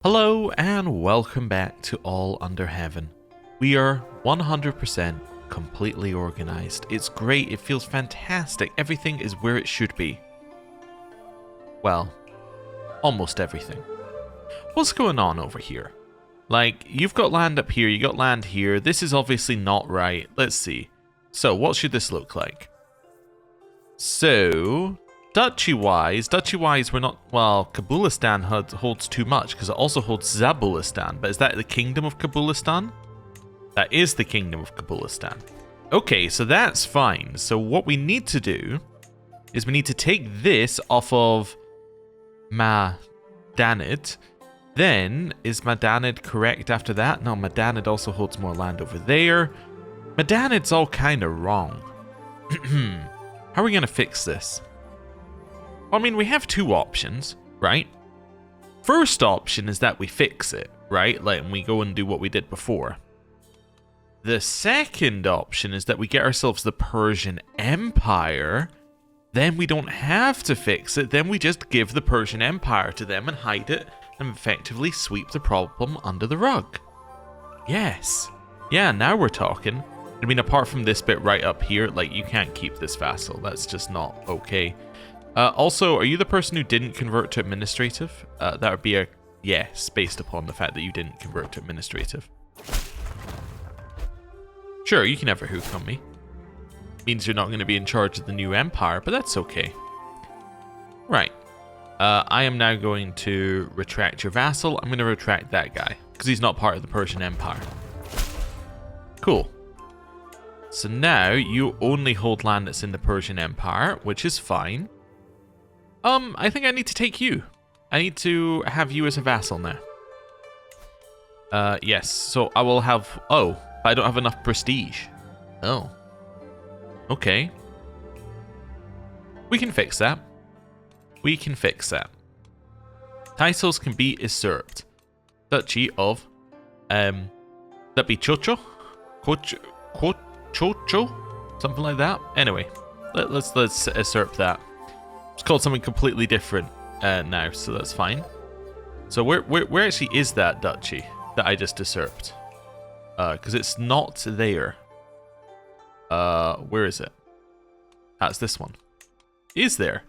Hello and welcome back to All Under Heaven. We are 100% completely organized. It's great, it feels fantastic, everything is where it should be. Well, almost everything. What's going on over here? Like, you've got land up here, you got land here, this is obviously not right. Let's see. So, what should this look like? So, Duchy-wise, we're not... Well, Kabulistan holds too much, because it also holds Zabulistan. But is that the Kingdom of Kabulistan? That is the Kingdom of Kabulistan. Okay, so that's fine. So what we need to do is we need to take this off of Madanid. Then, is Madanid correct after that? No, Madanid also holds more land over there. Madanid's all kind of wrong. How are we going to fix this? I mean, we have two options, right? First option is that we fix it, right? Like, and we go and do what we did before. The second option is that we get ourselves the Persian Empire. Then we don't have to fix it. Then we just give the Persian Empire to them and hide it and effectively sweep the problem under the rug. Yes. Yeah, now we're talking. I mean, apart from this bit right up here, like, you can't keep this vassal. That's just not okay. Also, are you the person who didn't convert to administrative? That would be a yes, based upon the fact that you didn't convert to administrative. Sure, you can have a hook on me. Means you're not going to be in charge of the new empire, but that's okay. Right. I am now going to retract your vassal. I'm going to retract that guy, because he's not part of the Persian Empire. Cool. So now, you only hold land that's in the Persian Empire, which is fine. I think I need to take you. I need to have you as a vassal now. Yes. So I will have... Oh, I don't have enough prestige. Oh. Okay. We can fix that. We can fix that. Titles can be usurped. Duchy of... That be Chocho? Chocho? Something like that. Anyway, let's usurp that. It's called something completely different now, so that's fine. So where actually is that duchy that I just usurped? Because it's not there. Where is it? That's this one. Is there?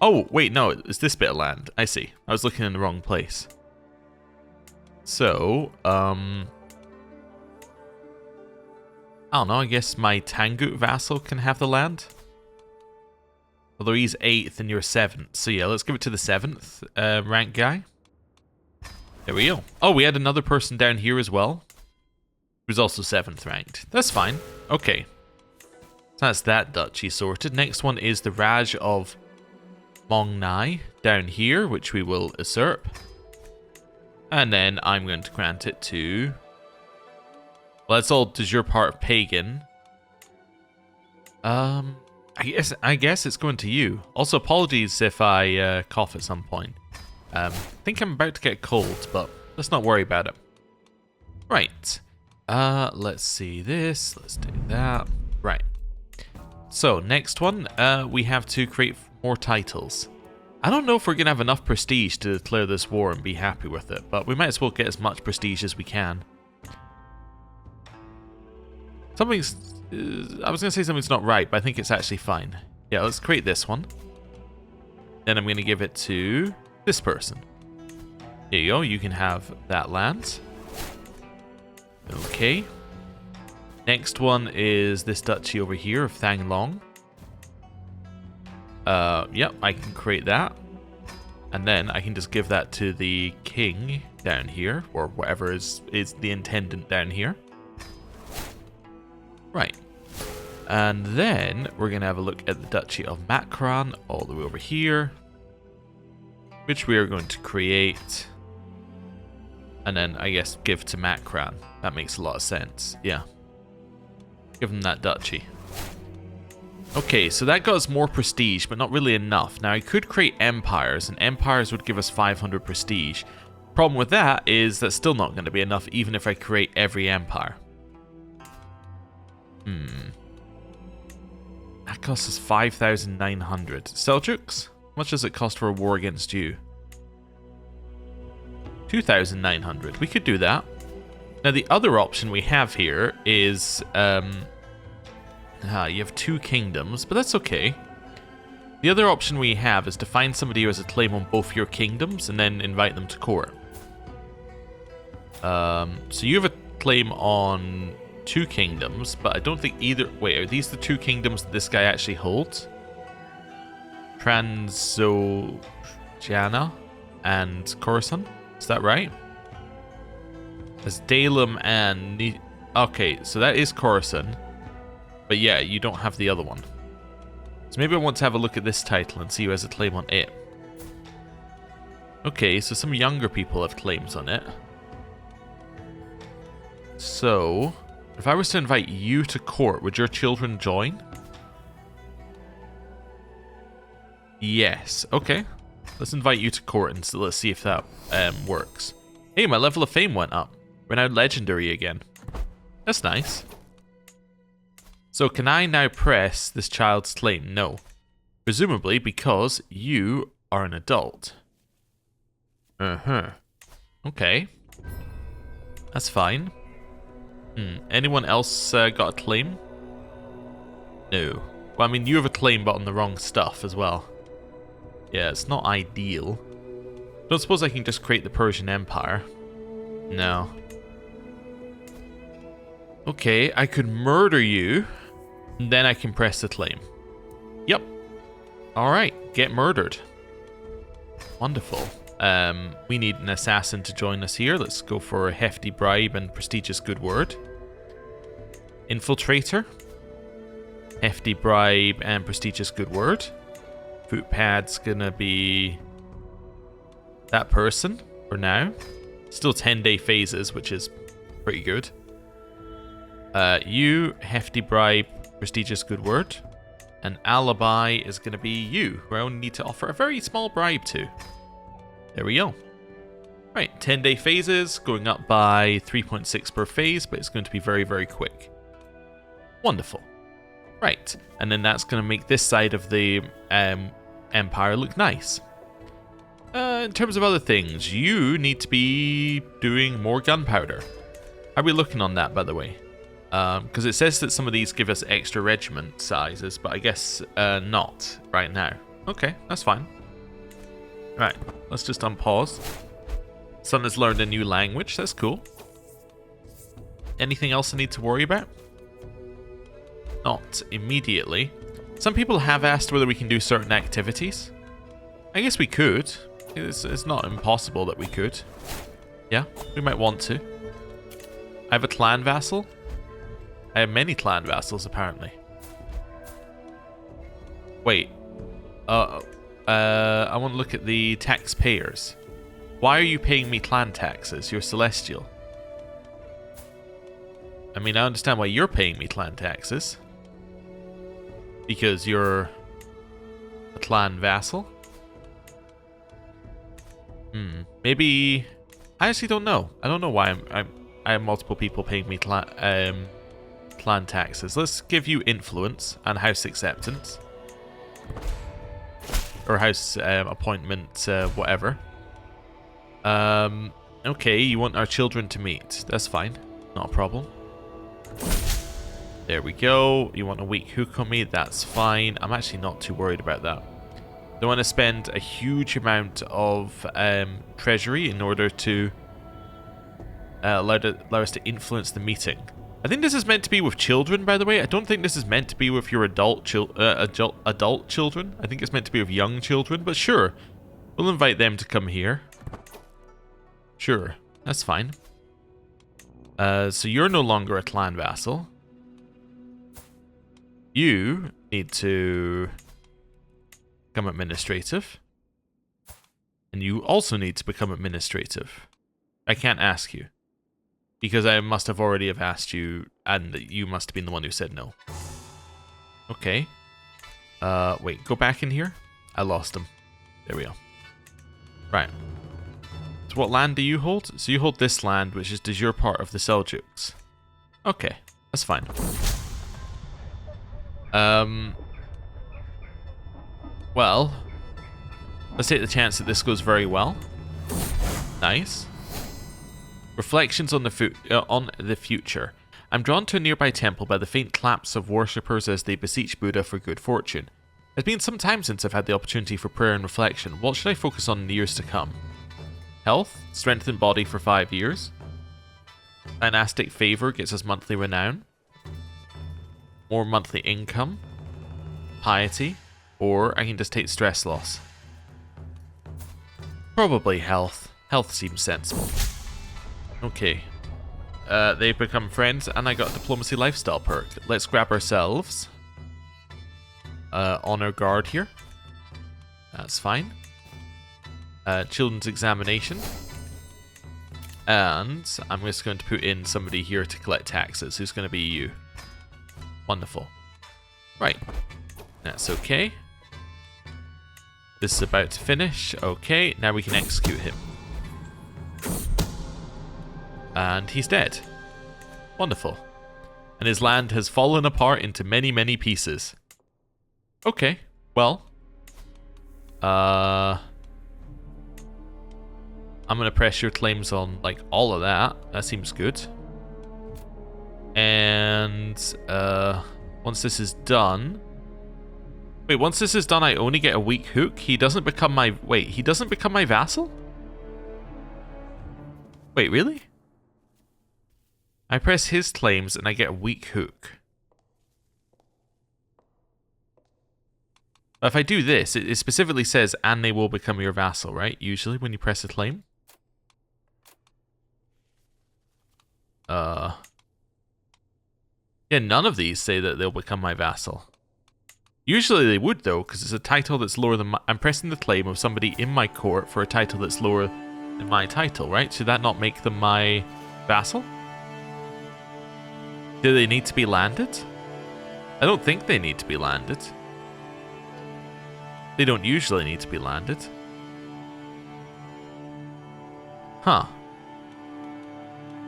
Oh, wait, no, it's this bit of land. I see. I was looking in the wrong place. So, I don't know, I guess my Tangut vassal can have the land? Although he's 8th and you're 7th. So yeah, let's give it to the 7th rank guy. There we go. Oh, we had another person down here as well. Who's also 7th ranked. That's fine. Okay. So that's that duchy sorted. Next one is the Raj of Mongnai down here, which we will usurp. And then I'm going to grant it to... Well, that's all de jure part of Pagan. I guess it's going to you. Also, apologies if I cough at some point. I think I'm about to get a cold, but let's not worry about it. Right. Let's see this. Let's do that. Right. So, next one, we have to create more titles. I don't know if we're going to have enough prestige to declare this war and be happy with it, but we might as well get as much prestige as we can. Something's... I was going to say something's not right, but I think it's actually fine. Yeah, let's create this one. Then I'm going to give it to this person. There you go, you can have that land. Okay. Next one is this duchy over here of Thanglong. Yep, I can create that. And then I can just give that to the king down here, or whatever is the intendant down here. Right. And then we're going to have a look at the Duchy of Makran all the way over here, which we are going to create. And then, I guess, give to Makran. That makes a lot of sense. Yeah. Give them that duchy. Okay, so that got us more prestige, but not really enough. Now, I could create empires, and empires would give us 500 prestige. Problem with that is that's still not going to be enough, even if I create every empire. That costs us 5,900. Seljuks? How much does it cost for a war against you? 2,900. We could do that. Now, the other option we have here is... you have 2 kingdoms, but that's okay. The other option we have is to find somebody who has a claim on both your kingdoms and then invite them to court. So you have a claim on 2 kingdoms, but I don't think either... Wait, are these the 2 kingdoms that this guy actually holds? Transoxiana and Coruscant? Is that right? As Dalem and... Okay, so that is Coruscant. But yeah, you don't have the other one. So maybe I want to have a look at this title and see who has a claim on it. Okay, so some younger people have claims on it. So, if I was to invite you to court, would your children join? Yes. Okay. Let's invite you to court and so let's see if that works. Hey, my level of fame went up. We're now legendary again. That's nice. So can I now press this child's claim? No. Presumably because you are an adult. Okay. That's fine. Anyone else got a claim? No. Well, I mean, you have a claim but on the wrong stuff as well. Yeah, it's not ideal. Don't suppose I can just create the Persian Empire. No. Okay, I could murder you, and then I can press the claim. Yep. Alright, get murdered. Wonderful. We need an assassin to join us here. Let's go for a hefty bribe and prestigious good word. Infiltrator. Hefty bribe and prestigious good word. Footpad's gonna be that person for now. Still 10-day phases, which is pretty good. You, hefty bribe, prestigious good word. And alibi is gonna be you, who I only need to offer a very small bribe to. There we go. Right, 10-day phases, going up by 3.6 per phase, but it's going to be very, very quick. Wonderful. Right, and then that's going to make this side of the empire look nice. In terms of other things, you need to be doing more gunpowder. How are we looking on that, by the way? Because it says that some of these give us extra regiment sizes, but I guess not right now. Okay, that's fine. Right, let's just unpause. Son has learned a new language, that's cool. Anything else I need to worry about? Not immediately. Some people have asked whether we can do certain activities. I guess we could. It's not impossible that we could. Yeah, we might want to. I have a clan vassal. I have many clan vassals, apparently. Wait. I want to look at the taxpayers. Why are you paying me clan taxes? You're celestial. I mean, I understand why you're paying me clan taxes. Because you're a clan vassal. Maybe... I actually don't know. I don't know why I have multiple people paying me clan taxes. Let's give you influence and house acceptance. Or house appointment, whatever. Okay, you want our children to meet. That's fine. Not a problem. There we go. You want a weak hook on me? That's fine. I'm actually not too worried about that. Don't want to spend a huge amount of treasury in order to allow us to influence the meeting. I think this is meant to be with children, by the way. I don't think this is meant to be with your adult children. I think it's meant to be with young children, but sure. We'll invite them to come here. Sure, that's fine. So you're no longer a clan vassal. You need to become administrative. And you also need to become administrative. I can't ask you. Because I must have already have asked you, and you must have been the one who said no. Okay. Wait, go back in here. I lost him. There we go. Right. So what land do you hold? So you hold this land, which is de jure part of the Seljuks. Okay, that's fine. Well, let's take the chance that this goes very well. Nice. Reflections on the future. I'm drawn to a nearby temple by the faint claps of worshippers as they beseech Buddha for good fortune. It's been some time since I've had the opportunity for prayer and reflection. What should I focus on in the years to come? Health, strengthen body for 5 years. Dynastic favor gets us monthly renown. More monthly income. Piety. Or I can just take stress loss. Probably health. Health seems sensible. Okay. They've become friends, and I got a diplomacy lifestyle perk. Let's grab ourselves honor guard here. That's fine. Children's examination. And I'm just going to put in somebody here to collect taxes. Who's going to be you? Wonderful. Right. That's okay. This is about to finish. Okay, now we can execute him. And he's dead. Wonderful. And his land has fallen apart into many, many pieces. Okay, well. I'm going to press your claims on, like, all of that. That seems good. And, once this is done... Wait, once this is done, I only get a weak hook? He doesn't become my... Wait, he doesn't become my vassal? Wait, really? I press his claims and I get a weak hook. If I do this, it specifically says, and they will become your vassal, right? Usually when you press a claim. Yeah, none of these say that they'll become my vassal. Usually they would, though, because it's a title that's lower than my... I'm pressing the claim of somebody in my court for a title that's lower than my title, right? Should that not make them my vassal? Do they need to be landed? I don't think they need to be landed. They don't usually need to be landed. Huh.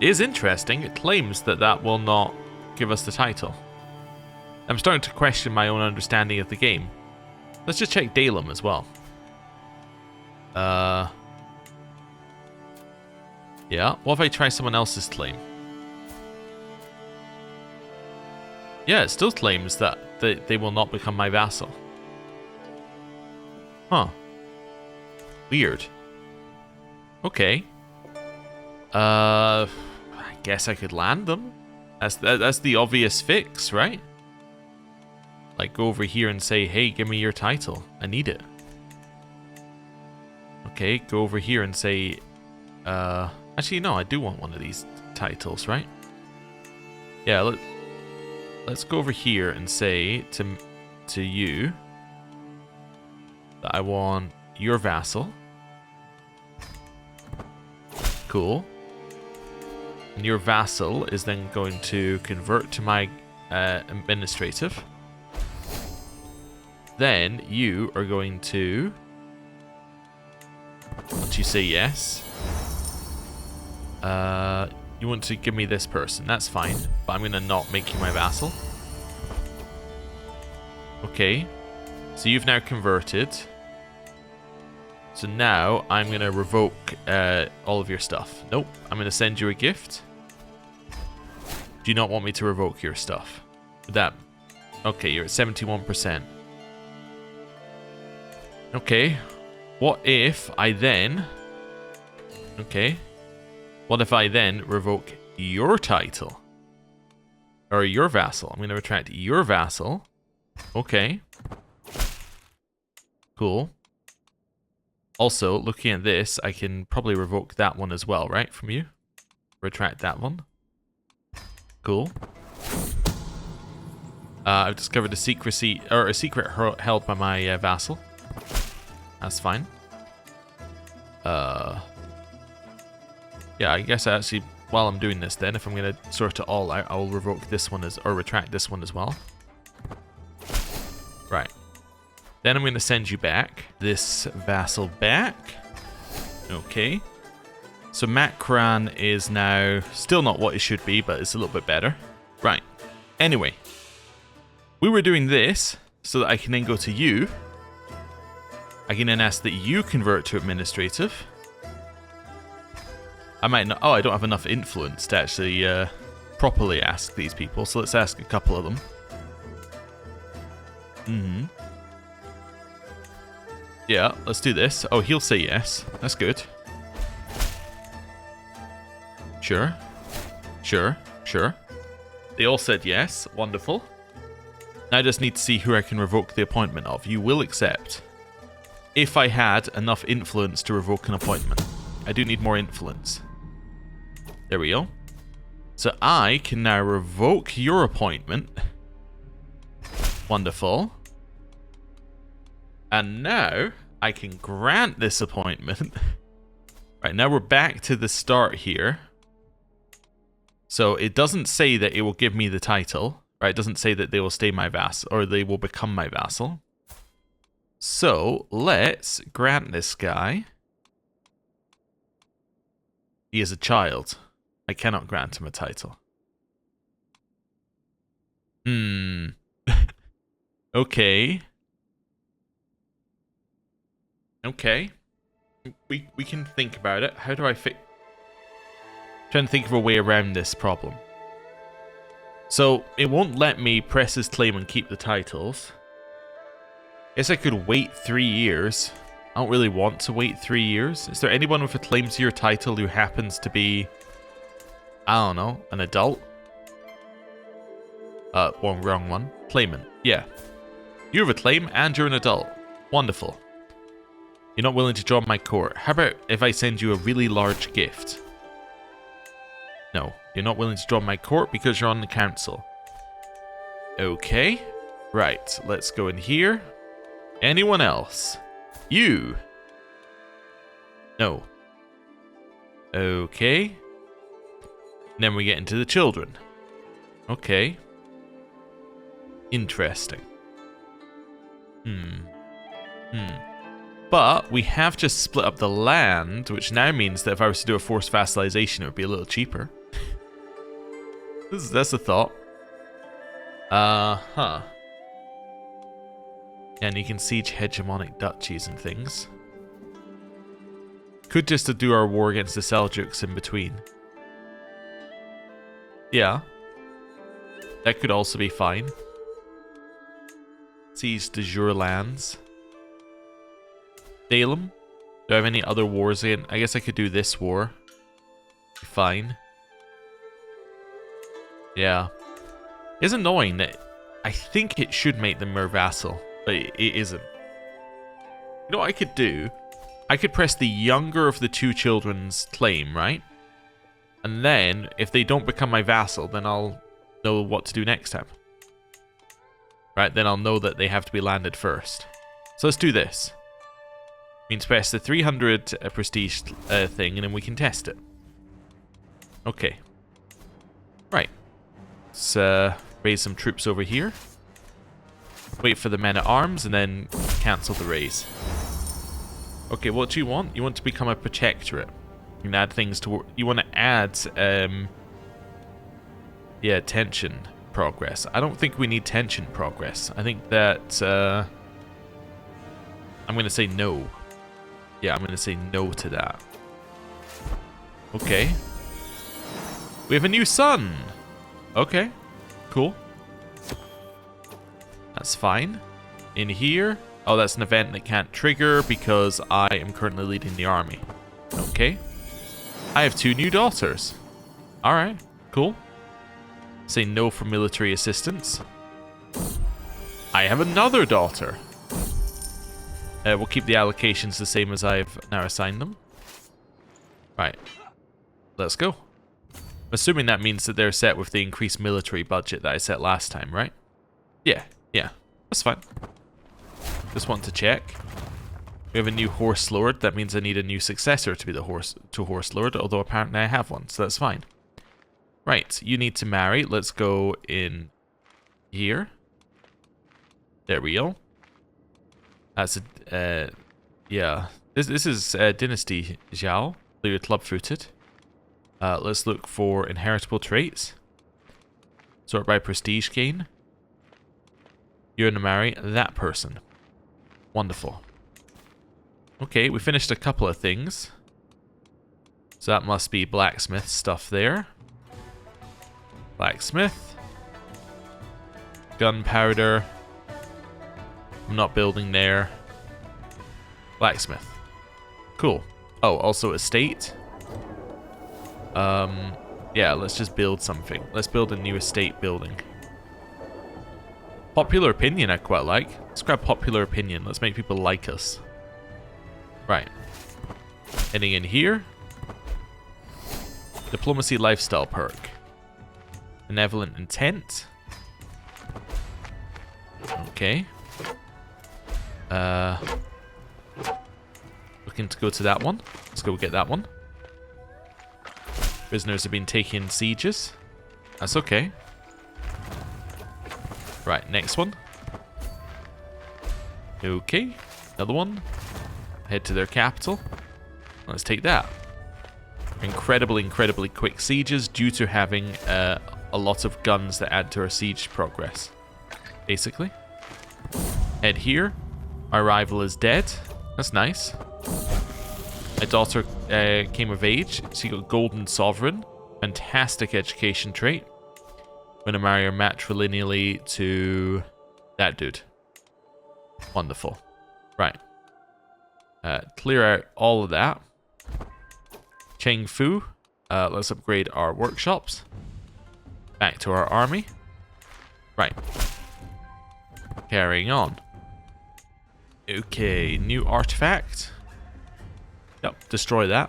It is interesting. It claims that that will not give us the title. I'm starting to question my own understanding of the game. Let's just check Dalem as well. Yeah, what if I try someone else's claim? Yeah, it still claims that they will not become my vassal. Huh. Weird. Okay. I guess I could land them. That's the obvious fix, right? Like, go over here and say, hey, give me your title. I need it. Okay, go over here and say... actually, no, I do want one of these titles, right? Yeah, let's go over here and say to you that I want your vassal. Cool. And your vassal is then going to convert to my administrative. Then you are going to, once you say yes, you want to give me this person. That's fine, but I'm going to not make you my vassal. Okay, so you've now converted. So now I'm going to revoke all of your stuff. Nope, I'm going to send you a gift. Do you not want me to revoke your stuff? That, okay, you're at 71%. Okay, what if I then... Okay, what if I then revoke your title? Or your vassal? I'm going to retract your vassal. Okay. Cool. Also, looking at this, I can probably revoke that one as well, right? From you? Retract that one. Cool. I've discovered a secrecy, or a secret held by my vassal. That's fine. Yeah, I guess actually, while I'm doing this then, if I'm going to sort it all out, I'll revoke this one or retract this one as well. Right. Then I'm going to send you back this vassal back. Okay. So Macran is now still not what it should be, but it's a little bit better. Right. Anyway. We were doing this so that I can then go to you. I can then ask that you convert to administrative. I might not... Oh, I don't have enough influence to actually properly ask these people, so let's ask a couple of them. Yeah, let's do this. Oh, he'll say yes. That's good. Sure. Sure. Sure. They all said yes. Wonderful. Now I just need to see who I can revoke the appointment of. You will accept. If I had enough influence to revoke an appointment. I do need more influence. There we go. So I can now revoke your appointment. Wonderful. And now I can grant this appointment. Right, now we're back to the start here. So it doesn't say that it will give me the title. Right, it doesn't say that they will stay my vassal, or they will become my vassal. So let's grant this guy. He is a child. I cannot grant him a title. Okay. Okay. We can think about it. How do I fix... Trying to think of a way around this problem. So, it won't let me press his claim and keep the titles. Guess I could wait 3 years. I don't really want to wait 3 years. Is there anyone with a claim to your title who happens to be... I don't know, an adult? Wrong one. Claimant. Yeah. You have a claim and you're an adult. Wonderful. You're not willing to join my court. How about if I send you a really large gift? No. You're not willing to join my court because you're on the council. Okay. Right. Let's go in here. Anyone else? You. No. Okay. And then we get into the children. Okay. Interesting. But we have just split up the land, which now means that if I was to do a forced vassalization, it would be a little cheaper. That's a thought. And you can siege hegemonic duchies and things. Could just do our war against the Seljuks in between. Yeah. That could also be fine. Siege de jure lands. Salem? Do I have any other wars in? I guess I could do this war. Fine. Yeah. It's annoying that I think it should make them more vassal, but it isn't. You know what I could do? I could press the younger of the two children's claim, right? And then, if they don't become my vassal, then I'll know what to do next time. Right, then I'll know that they have to be landed first. So let's do this. Means press the 300 prestige thing, and then we can test it. Okay. Right. Let's raise some troops over here. Wait for the men at arms, and then cancel the raise. Okay, what do you want? You want to become a protectorate. You can add things to... You want to add... yeah, tension progress. I don't think we need tension progress. I think that... I'm going to say no. Yeah, I'm going to say no to that. Okay. We have a new son! Okay. Cool. That's fine. In here... Oh, that's an event that can't trigger because I am currently leading the army. Okay. I have 2 new daughters. Alright, cool. Say no for military assistance. I have another daughter. We'll keep the allocations the same as I've now assigned them. Right. Let's go. I'm assuming that means that they're set with the increased military budget that I set last time, right? Yeah, that's fine. Just want to check. We have a new horse lord. That means I need a new successor to be the horse lord, although apparently I have one, so that's fine. Right, you need to marry. Let's go in here. There we go. That's a yeah. This is Dynasty Zhao. So you're club-footed. Let's look for inheritable traits. Sort by prestige gain. You're gonna marry that person. Wonderful. Okay, we finished a couple of things. So that must be blacksmith stuff there. Blacksmith. Gunpowder. I'm not building there. Blacksmith. Cool. Oh, also estate. Yeah, let's just build something. Let's build a new estate building. Popular opinion I quite like. Let's grab popular opinion. Let's make people like us. Right. Heading in here. Diplomacy lifestyle perk. Benevolent intent. Okay. Looking to go to that one. Let's go get that one. Prisoners have been taking sieges. That's okay. Right, next one. Okay, another one. Head to their capital. Let's take that. Incredibly quick sieges due to having a lot of guns that add to our siege progress. Basically. Head here. Our rival is dead. That's nice. My daughter came of age. She got Golden Sovereign. Fantastic education trait. I'm going to marry her matrilineally to that dude. Wonderful. Right. Clear out all of that. Cheng Fu. Let's upgrade our workshops. Back to our army. Right. Carrying on. Okay, new artifact. Yep, destroy that.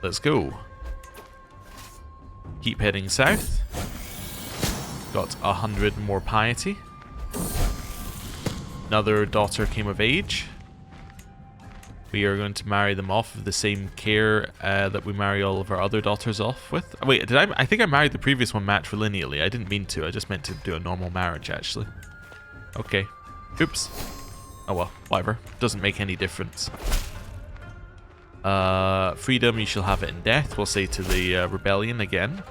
Let's go. Keep heading south. Got 100 more piety. Another daughter came of age. We are going to marry them off of the same care that we marry all of our other daughters off with. Oh, wait, I think I married the previous one matrilineally. I didn't mean to. I just meant to do a normal marriage, actually. Okay. Oops. Oh well, whatever. Doesn't make any difference. Freedom, you shall have it in death. We'll say to the rebellion again.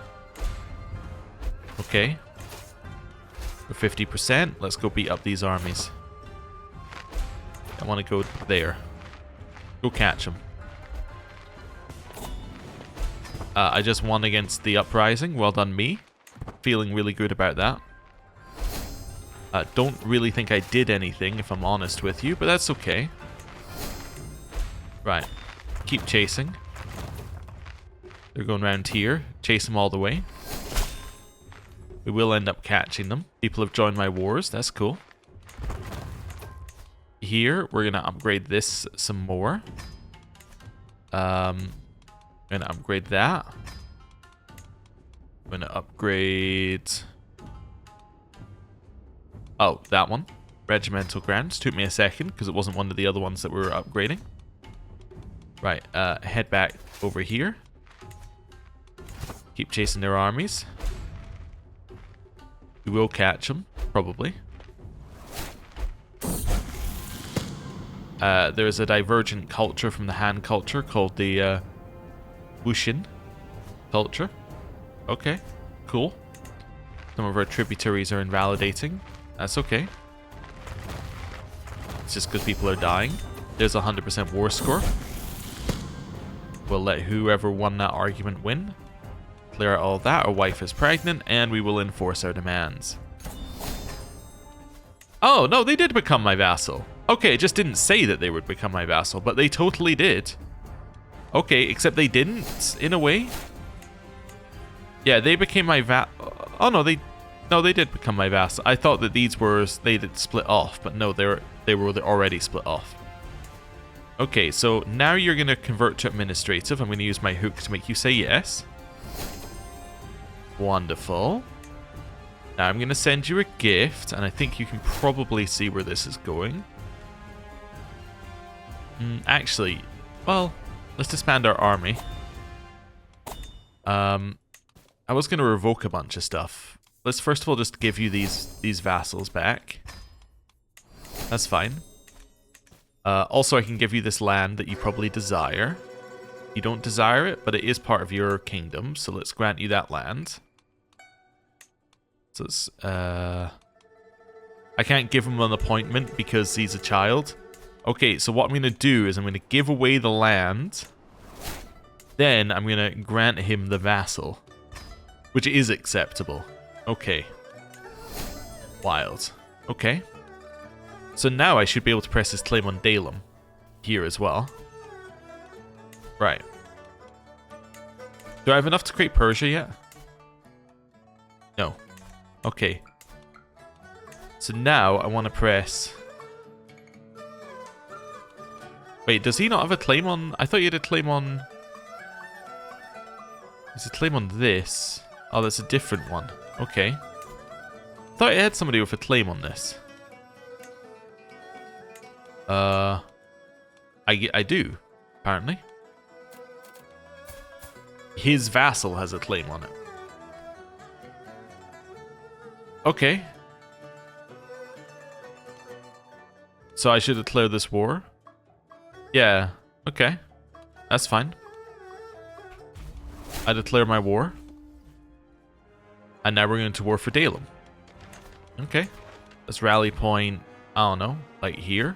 Okay. For 50%, let's go beat up these armies. I want to go there. Go catch them. I just won against the uprising. Well done, me. Feeling really good about that. Don't really think I did anything, if I'm honest with you, but that's okay. Right. Keep chasing. They're going around here. Chase them all the way. We will end up catching them. People have joined my wars. That's cool. Here, we're going to upgrade this some more. I'm going to upgrade that. I'm going to upgrade... Oh, that one. Regimental grants. Took me a second because it wasn't one of the other ones that we were upgrading. Right, head back over here. Keep chasing their armies. We will catch them, probably. There's a divergent culture from the Han culture called the Wushin culture. Okay, cool. Some of our tributaries are invalidating. That's okay. It's just because people are dying. There's a 100% war score. We'll let whoever won that argument win. Clear out all of that. Our wife is pregnant, and we will enforce our demands. Oh, no, they did become my vassal. Okay, it just didn't say that they would become my vassal, but they totally did. Okay, except they didn't, in a way. Yeah, they became my Oh, no, they did become my vassal. I thought that these were... They did split off, but no, they were already split off. Okay, so now you're going to convert to administrative. I'm going to use my hook to make you say yes. Wonderful. Now I'm going to send you a gift, and I think you can probably see where this is going. Actually, well, let's disband our army. I was going to revoke a bunch of stuff. Let's first of all just give you these vassals back. That's fine. Also, I can give you this land that you probably desire. You don't desire it, but it is part of your kingdom, so let's grant you that land. So it's, I can't give him an appointment because he's a child. Okay, so what I'm going to do is I'm going to give away the land Then I'm going to grant him the vassal, which is acceptable. Okay. Wild. Okay. So now I should be able to press his claim on Dalem here as well. Right. Do I have enough to create Persia yet? No. Okay. So now I want to press... Wait, does he not have a claim on... I thought he had a claim on... There's a claim on this. Oh, that's a different one. Okay. I thought I had somebody with a claim on this. I do, apparently. His vassal has a claim on it. Okay. So I should declare this war? Yeah, okay. That's fine. I declare my war. And now we're going to war for Dalem. Okay. Let's rally point, I don't know, like here.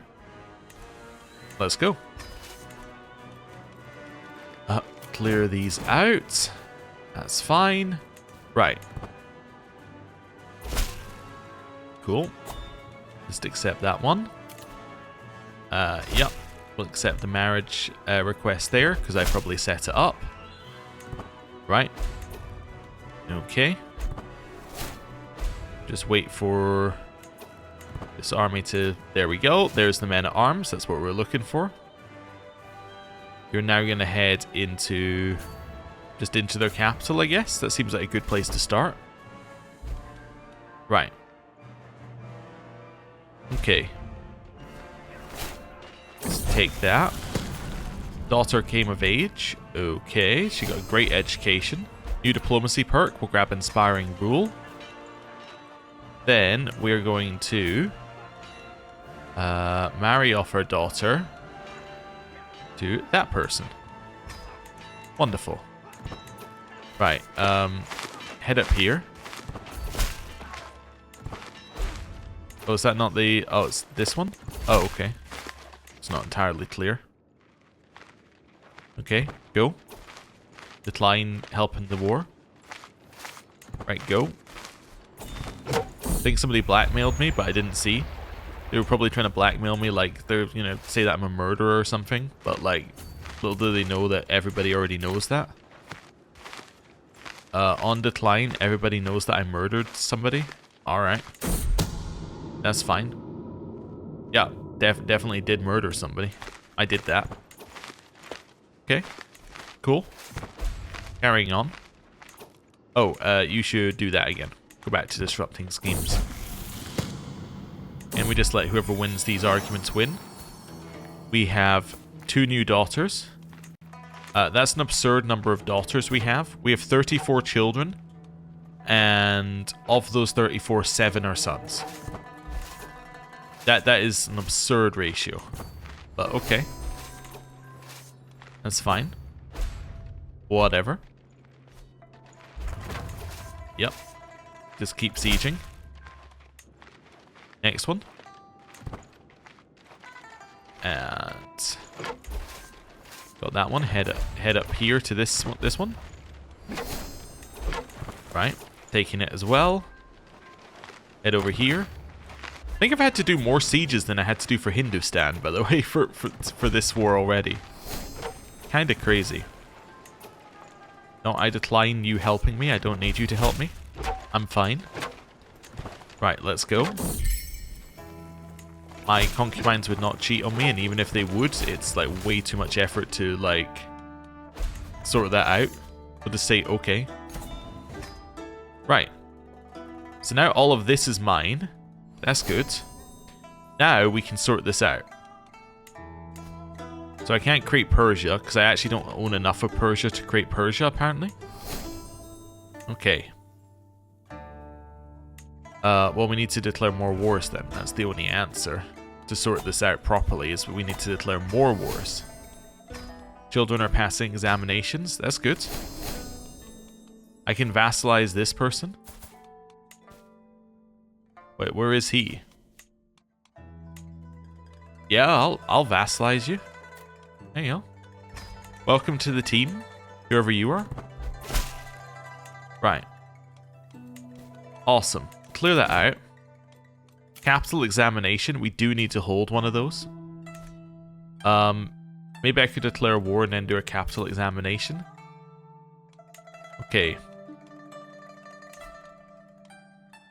Let's go. Clear these out. That's fine. Right. Cool. Just accept that one. Yep. We'll accept the marriage request there, because I probably set it up. Right. Okay. Just wait for this army to... There we go. There's the men at arms. That's what we're looking for. You're now going to head into... Just into their capital, I guess. That seems like a good place to start. Right. Okay. Let's take that. Daughter came of age. Okay. She got a great education. New diplomacy perk. We'll grab inspiring rule. Then we're going to marry off our daughter to that person. Wonderful. Right, head up here. Oh, is that not the... Oh, it's this one? Oh, okay. It's not entirely clear. Okay, go. Decline help in the war. Right, go. I think somebody blackmailed me, but I didn't see. They were probably trying to blackmail me, like, they're, you know, say that I'm a murderer or something. But, like, little do they know that everybody already knows that. On decline, everybody knows that I murdered somebody. Alright. That's fine. Yeah, definitely did murder somebody. I did that. Okay. Cool. Carrying on. Oh, you should do that again. Go back to disrupting schemes. And we just let whoever wins these arguments win. We have 2 new daughters. That's an absurd number of daughters we have. We have 34 children. And of those 34, 7 are sons. That is an absurd ratio. But okay. That's fine. Whatever. Yep. Just keep sieging. Next one. And got that one. Head up here to this one. Right. Taking it as well. Head over here. I think I've had to do more sieges than I had to do for Hindustan, by the way, for this war already. Kinda crazy. No, I decline you helping me. I don't need you to help me. I'm fine. Right, let's go. My concubines would not cheat on me, and even if they would, it's like way too much effort to like sort that out. We'll just say okay. Right. So now all of this is mine. That's good. Now we can sort this out. So I can't create Persia, because I actually don't own enough of Persia to create Persia, apparently. Okay. Well, we need to declare more wars then. That's the only answer. To sort this out properly is we need to declare more wars. Children are passing examinations. That's good. I can vassalize this person. Wait, where is he? Yeah, I'll vassalize you. There you go. Welcome to the team. Whoever you are. Right. Awesome. Clear that out. Capital examination. We do need to hold one of those. Maybe I could declare war and then do a capital examination. Okay.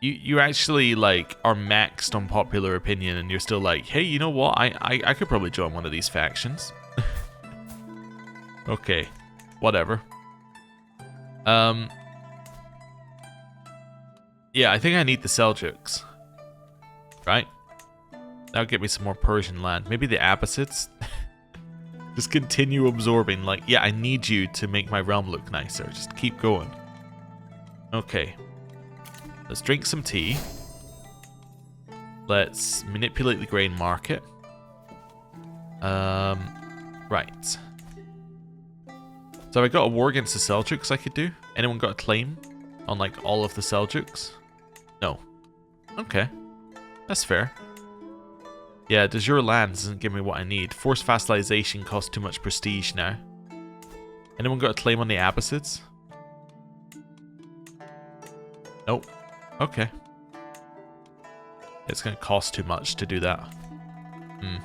You actually, like, are maxed on popular opinion and you're still like, hey, you know what? I could probably join one of these factions. Okay. Whatever. Yeah, I think I need the Seljuks. Right? That'll get me some more Persian land. Maybe the Abbasids? Just continue absorbing. Like, yeah, I need you to make my realm look nicer. Just keep going. Okay. Let's drink some tea. Let's manipulate the grain market. Right. So have I got a war against the Seljuks I could do? Anyone got a claim on, like, all of the Seljuks? No. Okay. That's fair. Yeah, de jure land doesn't give me what I need. Forced vassalization costs too much prestige now. Anyone got a claim on the Abbasids? Nope. Okay. It's going to cost too much to do that. How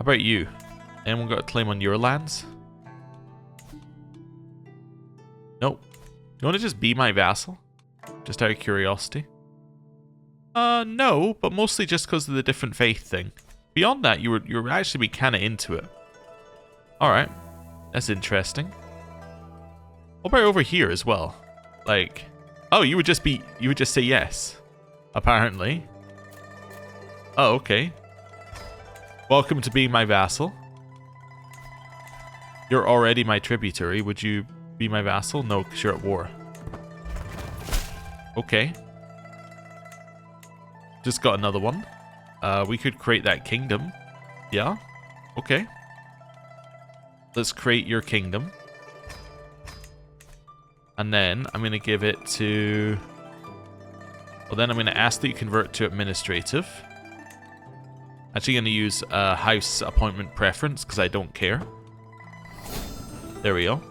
about you? Anyone got a claim on your lands? Nope. You want to just be my vassal? Just out of curiosity? No, but mostly just because of the different faith thing. Beyond that, you were actually kind of into it. Alright. That's interesting. What about over here as well? Like, oh, you would just say yes. Apparently. Oh, okay. Welcome to being my vassal. You're already my tributary. Would you be my vassal? No, because you're at war. Okay. Just got another one. We could create that kingdom. Yeah. Okay. Let's create your kingdom. And then I'm going to give it to... Well, then I'm going to ask that you convert to administrative. Actually going to use house appointment preference because I don't care. There we go.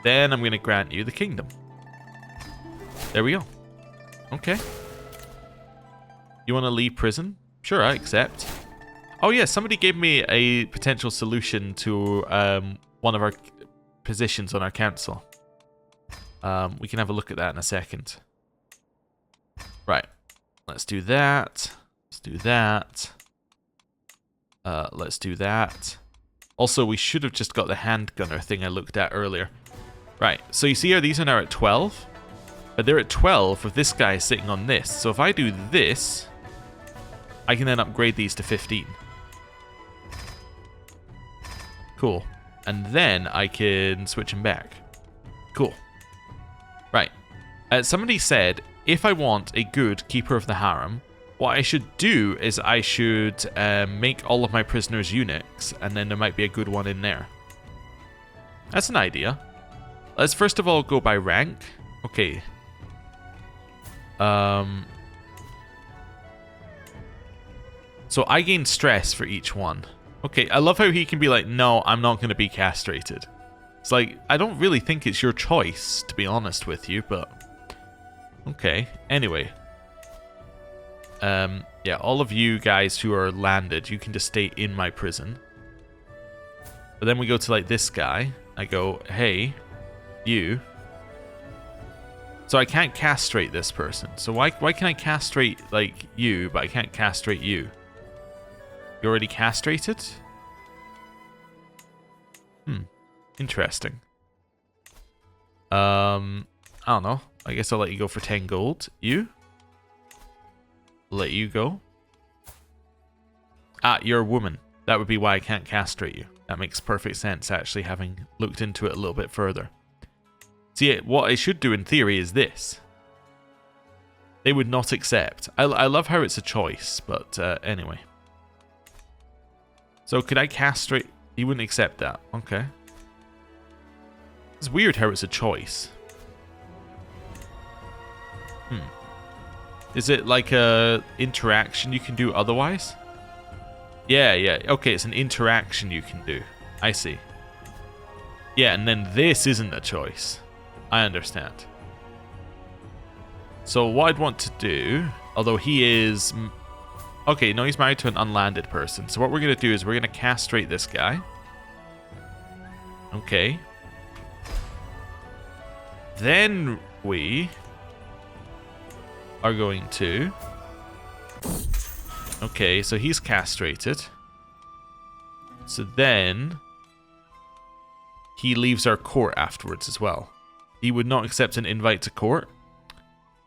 Then I'm going to grant you the kingdom. There we go. Okay. You want to leave prison? Sure, I accept. Oh yeah, somebody gave me a potential solution to one of our positions on our council. We can have a look at that in a second. Right. Let's do that. Let's do that. Let's do that. Also, we should have just got the handgunner thing I looked at earlier. Right, so you see how these are now at 12? But they're at 12 with this guy sitting on this. So if I do this, I can then upgrade these to 15. Cool. And then I can switch them back. Cool. Right. Somebody said, if I want a good Keeper of the Harem, what I should do is I should make all of my prisoners eunuchs, and then there might be a good one in there. That's an idea. Let's first of all go by rank. Okay. So I gain stress for each one. Okay, I love how he can be like, no, I'm not going to be castrated. It's like, I don't really think it's your choice, to be honest with you, but... Okay, anyway. Yeah, all of you guys who are landed, you can just stay in my prison. But then we go to, like, this guy. I go, hey, you. So I can't castrate this person. So why can I castrate, like, you, but I can't castrate you? You already castrated? Interesting. I don't know. I guess I'll let you go for 10 gold. You? Let you go. Ah, you're a woman. That would be why I can't castrate you. That makes perfect sense, actually, having looked into it a little bit further. See, what I should do in theory is this. They would not accept. I love how it's a choice, but anyway. So could I castrate? He wouldn't accept that. Okay. It's weird how it's a choice. Is it like a interaction you can do otherwise? Yeah. Okay, it's an interaction you can do. I see. Yeah, and then this isn't a choice. I understand. So what I'd want to do, although he is... Okay, no, he's married to an unlanded person. So what we're going to do is we're going to castrate this guy. Okay. Then we are going to... Okay, so he's castrated. So then he leaves our court afterwards as well. He would not accept an invite to court.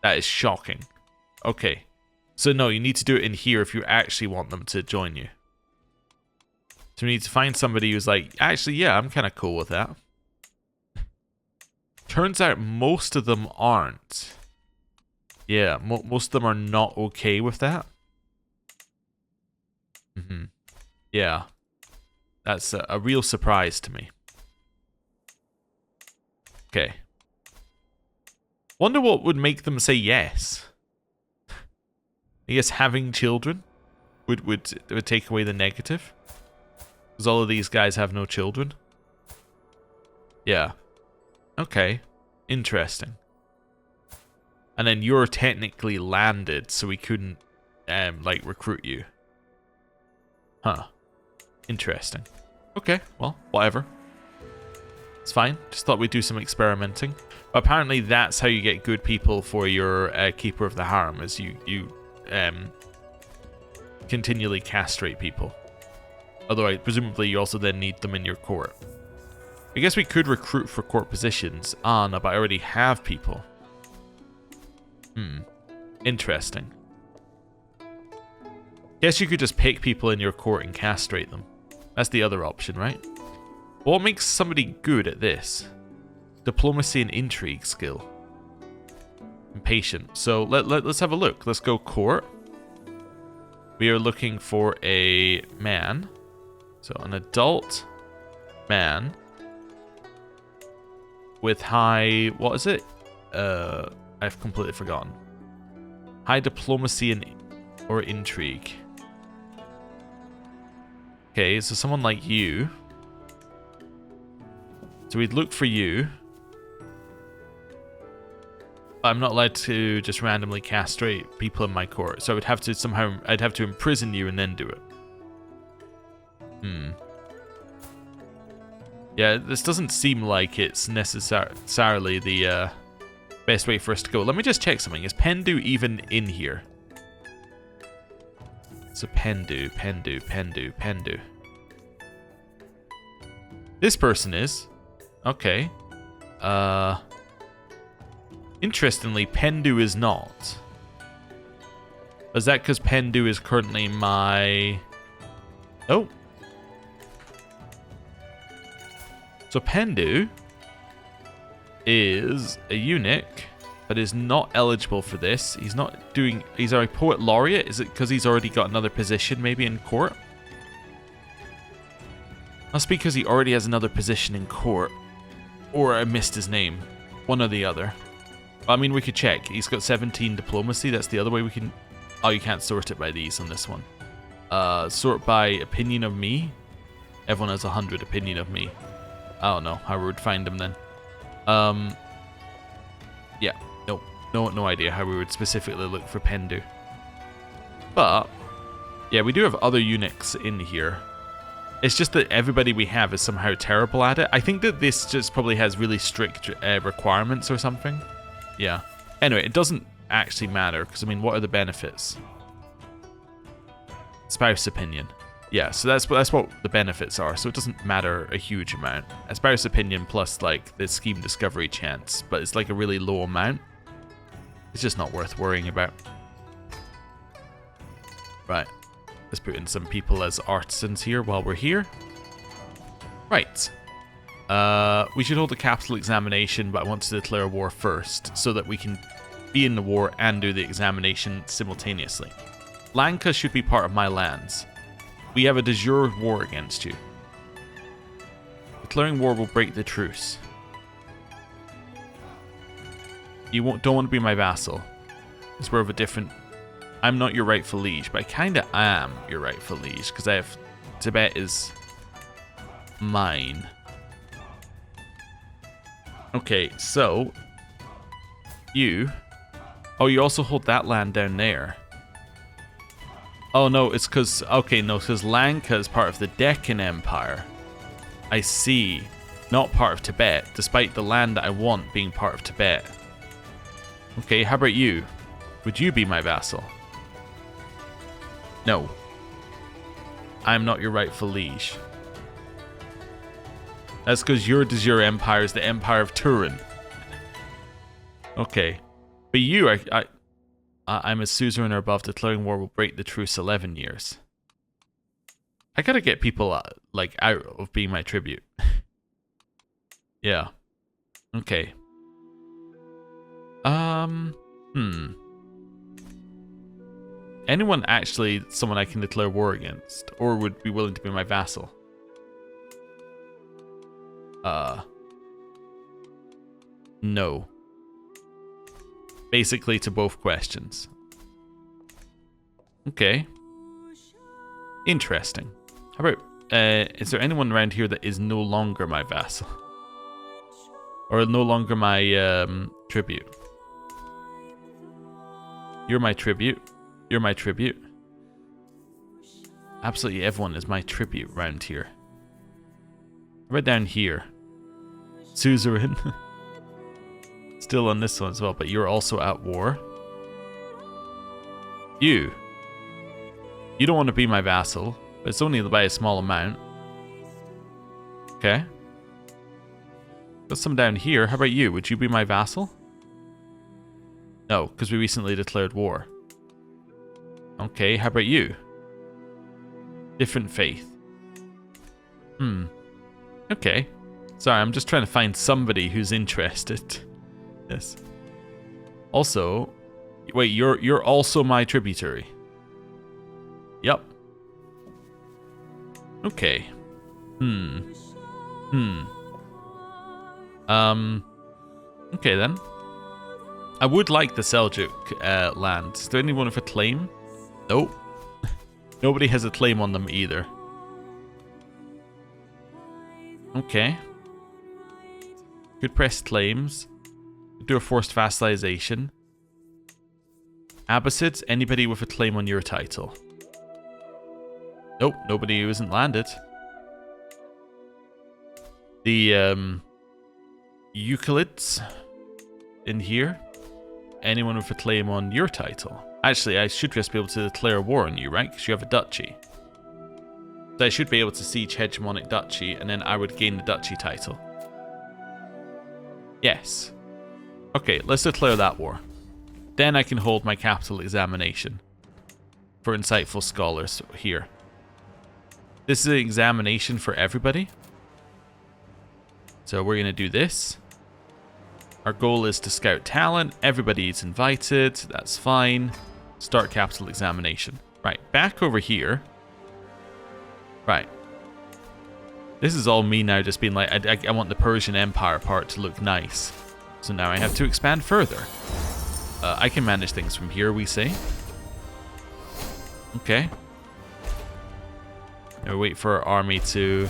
That is shocking. Okay. So no, you need to do it in here if you actually want them to join you. So we need to find somebody who's like, actually, yeah, I'm kind of cool with that. Turns out most of them aren't. Yeah, most of them are not okay with that. Yeah. That's a real surprise to me. Okay. Wonder what would make them say yes. I guess having children would take away the negative. Because all of these guys have no children. Yeah. Okay. Interesting. And then you're technically landed, so we couldn't, like, recruit you. Huh. Interesting. Okay, well, whatever. It's fine. Just thought we'd do some experimenting. But apparently that's how you get good people for your Keeper of the Harem, is you continually castrate people. Although, presumably, you also then need them in your court. I guess we could recruit for court positions. Ah, no, but I already have people. Interesting. Guess you could just pick people in your court and castrate them. That's the other option, right? What makes somebody good at this? Diplomacy and intrigue skill. And patient. So let's have a look. Let's go court. We are looking for a man. So an adult man with high... What is it? I've completely forgotten. High diplomacy and or intrigue. Okay, so someone like you. So we'd look for you. I'm not allowed to just randomly castrate people in my court. So I would have to somehow... I'd have to imprison you and then do it. Yeah, this doesn't seem like it's necessarily the best way for us to go. Let me just check something. Is Pendu even in here? So Pendu. This person is. Okay. Interestingly, Pendu is not. Is that because Pendu is currently my... Oh. So Pendu is a eunuch, but is not eligible for this. He's not doing... He's a poet laureate. Is it because he's already got another position maybe in court? Must be because he already has another position in court. Or I missed his name. One or the other. I mean, we could check. He's got 17 diplomacy. That's the other way we can... Oh, you can't sort it by these on this one. Sort by opinion of me. Everyone has 100 opinion of me. I don't know how we would find them then. Yeah, no idea how we would specifically look for Pendu. But, yeah, we do have other eunuchs in here. It's just that everybody we have is somehow terrible at it. I think that this just probably has really strict requirements or something. Yeah. Anyway, it doesn't actually matter, because, I mean, what are the benefits? Spouse opinion. Yeah, so that's what the benefits are, so it doesn't matter a huge amount. A spouse opinion plus, like, the scheme discovery chance, but it's like a really low amount. It's just not worth worrying about. Right. Let's put in some people as artisans here while we're here. Right. We should hold a capital examination, but I want to declare war first, so that we can be in the war and do the examination simultaneously. Lanka should be part of my lands. We have a de jure war against you. Declaring war will break the truce. You don't want to be my vassal. Because we're of a different... I'm not your rightful liege, but I kind of am your rightful liege, because I have... Tibet is mine. Okay, so you. Oh, you also hold that land down there. Oh no, it's because because Lanka is part of the Deccan Empire. I see. Not part of Tibet, despite the land that I want being part of Tibet. Okay, how about you? Would you be my vassal? No. I'm not your rightful liege. That's because your de jure empire is the Empire of Turin. Okay. But you, I'm a suzerain or above. Declaring war will break the truce 11 years. I gotta get people, like, out of being my tribute. Yeah. Okay. Anyone actually someone I can declare war against? Or would be willing to be my vassal? No. Basically to both questions. Okay. Interesting. How about, is there anyone around here that is no longer my vassal? Or no longer my, tribute? You're my tribute. You're my tribute. Absolutely everyone is my tribute round here. How about down here? Suzerain. Still on this one as well, but you're also at war. You don't want to be my vassal, but it's only by a small amount. Okay. Got some down here. How about you? Would you be my vassal? No, because we recently declared war. Okay, how about you? Different faith. Okay. Sorry, I'm just trying to find somebody who's interested. Yes. Also, wait, you're also my tributary. Yep. Okay. Okay then. I would like the Seljuk land. Is there anyone with a claim? Nope. Nobody has a claim on them either. Okay. Could press claims. Could do a forced vassalization. Abbasids, anybody with a claim on your title. Nope, nobody who isn't landed. The Euclids in here. Anyone with a claim on your title. Actually, I should just be able to declare war on you, right? Because you have a duchy. So I should be able to siege hegemonic duchy, and then I would gain the duchy title. Yes. Okay, let's declare that war. Then I can hold my capital examination. For insightful scholars here. This is an examination for everybody. So we're going to do this. Our goal is to scout talent. Everybody is invited. That's fine. Start capital examination. Right, back over here. Right. This is all me now just being like, I want the Persian Empire part to look nice. So now I have to expand further. I can manage things from here, we say. Okay. Now wait for our army to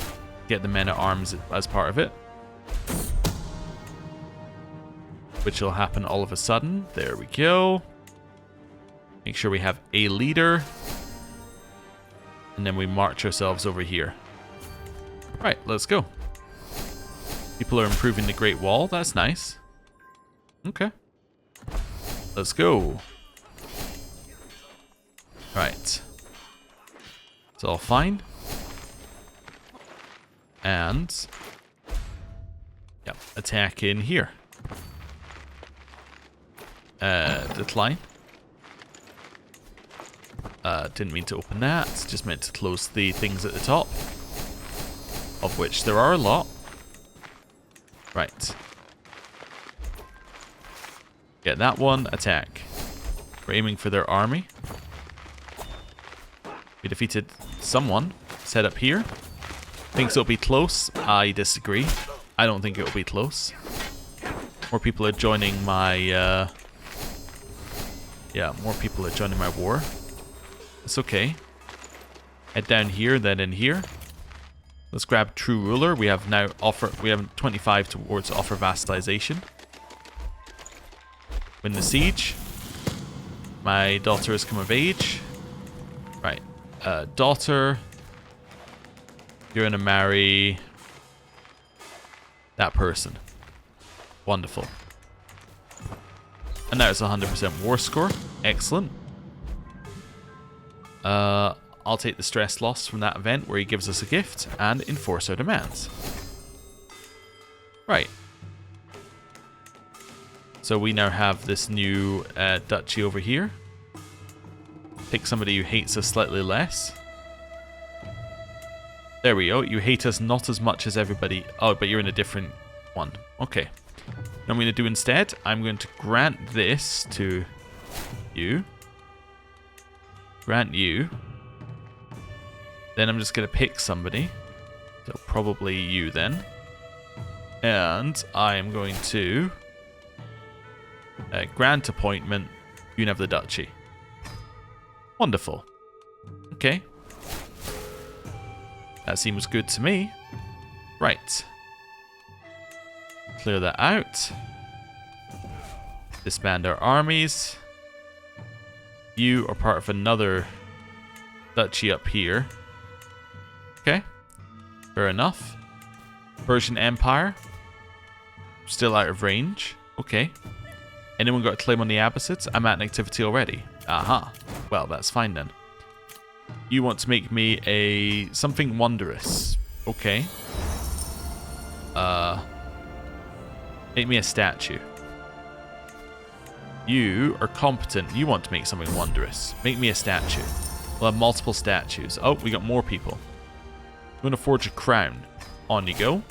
get the men at arms as part of it. Which will happen all of a sudden. There we go. Make sure we have a leader. And then we march ourselves over here. Right, let's go. People are improving the Great Wall. That's nice. Okay. Let's go. Right. It's all fine. And... yep, attack in here. Decline. Didn't mean to open that. Just meant to close the things at the top. Of which there are a lot. Right. Get that one. Attack. We're aiming for their army. We defeated someone. Set up here. Thinks it'll be close. I disagree. I don't think it'll be close. More people are joining my... yeah, more people are joining my war. It's okay. Head down here, then in here. Let's grab True Ruler. We have now we have 25 towards offer vassalization. Win the siege. My daughter has come of age. Right. Daughter. You're gonna marry that person. Wonderful. And now it's 100% war score. Excellent. I'll take the stress loss from that event where he gives us a gift and enforce our demands. Right. So we now have this new duchy over here. Pick somebody who hates us slightly less. There we go. You hate us not as much as everybody. Oh, but you're in a different one. Okay. What I'm going to do instead, I'm going to grant this to you. Grant you. Then I'm just going to pick somebody. So probably you then. And I am going to grant appointment. You can have the duchy. Wonderful. Okay. That seems good to me. Right. Clear that out. Disband our armies. You are part of another duchy up here. Okay. Fair enough. Persian Empire. Still out of range. Okay. Anyone got a claim on the Abbasids? I'm at an activity already. Aha. Well, that's fine then. You want to make me a something wondrous. Okay. Make me a statue. You are competent. You want to make something wondrous. Make me a statue. We'll have multiple statues. Oh, we got more people. I'm going to forge a crown. On you go. I'm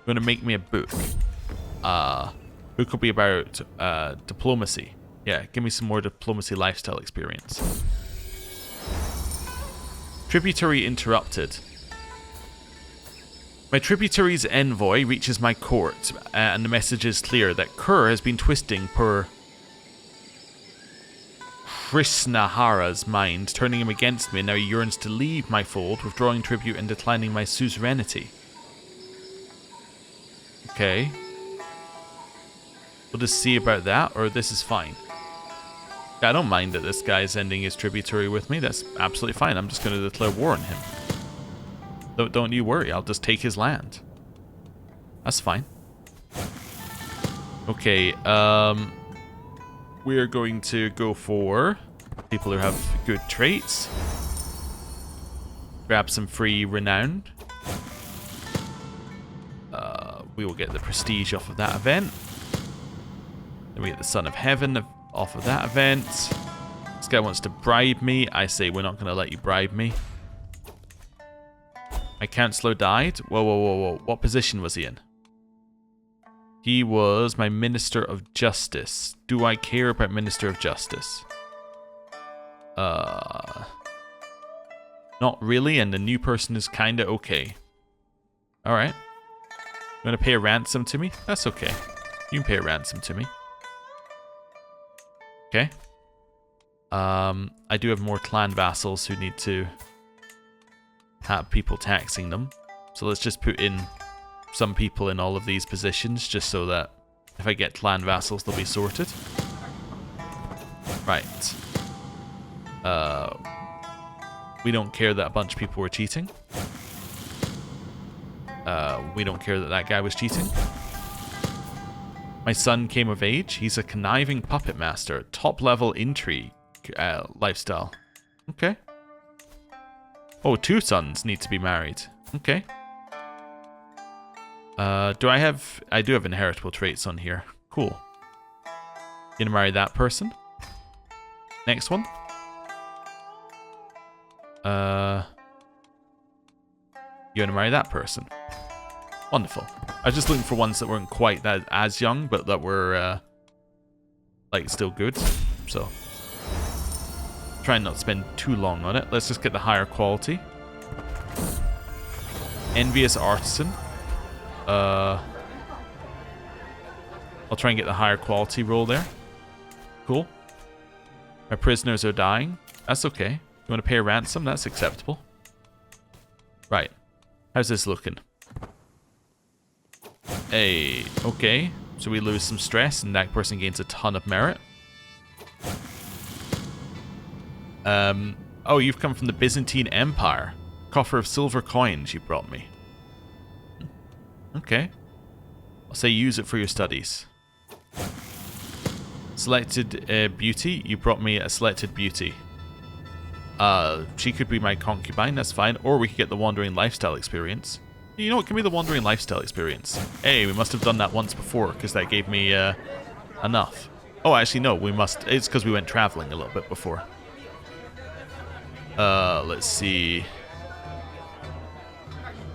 going to make me a book. Book will be about diplomacy. Yeah, give me some more diplomacy lifestyle experience. Tributary interrupted. My tributary's envoy reaches my court, and the message is clear that Kur has been twisting per Krishnahara's mind, turning him against me, and now he yearns to leave my fold, withdrawing tribute and declining my suzerainty. Okay. We'll just see about that, or this is fine. I don't mind that this guy's ending his tributary with me. That's absolutely fine. I'm just going to declare war on him. Don't you worry. I'll just take his land. That's fine. Okay. We're going to go for people who have good traits. Grab some free renown. We will get the prestige off of that event. Then we get the Son of Heaven off of that event. This guy wants to bribe me. I say we're not going to let you bribe me. My counselor died. Whoa, whoa, whoa, whoa. What position was he in? He was my Minister of Justice. Do I care about Minister of Justice? Not really, and the new person is kinda okay. Alright. You wanna pay a ransom to me? That's okay. You can pay a ransom to me. Okay. I do have more clan vassals who need to have people taxing them. So let's just put in some people in all of these positions, just so that if I get clan vassals, they'll be sorted. Right. We don't care that a bunch of people were cheating. We don't care that that guy was cheating. My son came of age. He's a conniving puppet master. Top level intrigue lifestyle. Okay. Oh, 2 sons need to be married. Okay. I do have inheritable traits on here. Cool. Gonna marry that person. Next one. You gonna marry that person. Wonderful. I was just looking for ones that weren't quite that as young, but that were like still good. So trying not to spend too long on it. Let's just get the higher quality. Envious artisan. I'll try and get the higher quality roll there. Cool. My prisoners are dying. That's okay. You want to pay a ransom? That's acceptable. Right. How's this looking? Hey, okay. So we lose some stress and that person gains a ton of merit. Oh, you've come from the Byzantine Empire. Coffer of silver coins you brought me. Okay. I'll say use it for your studies. Selected beauty. You brought me a selected beauty. She could be my concubine, that's fine. Or we could get the wandering lifestyle experience. You know what, give me the wandering lifestyle experience. Hey, we must have done that once before, because that gave me enough. Oh, actually no, we must. It's because we went traveling a little bit before. Let's see.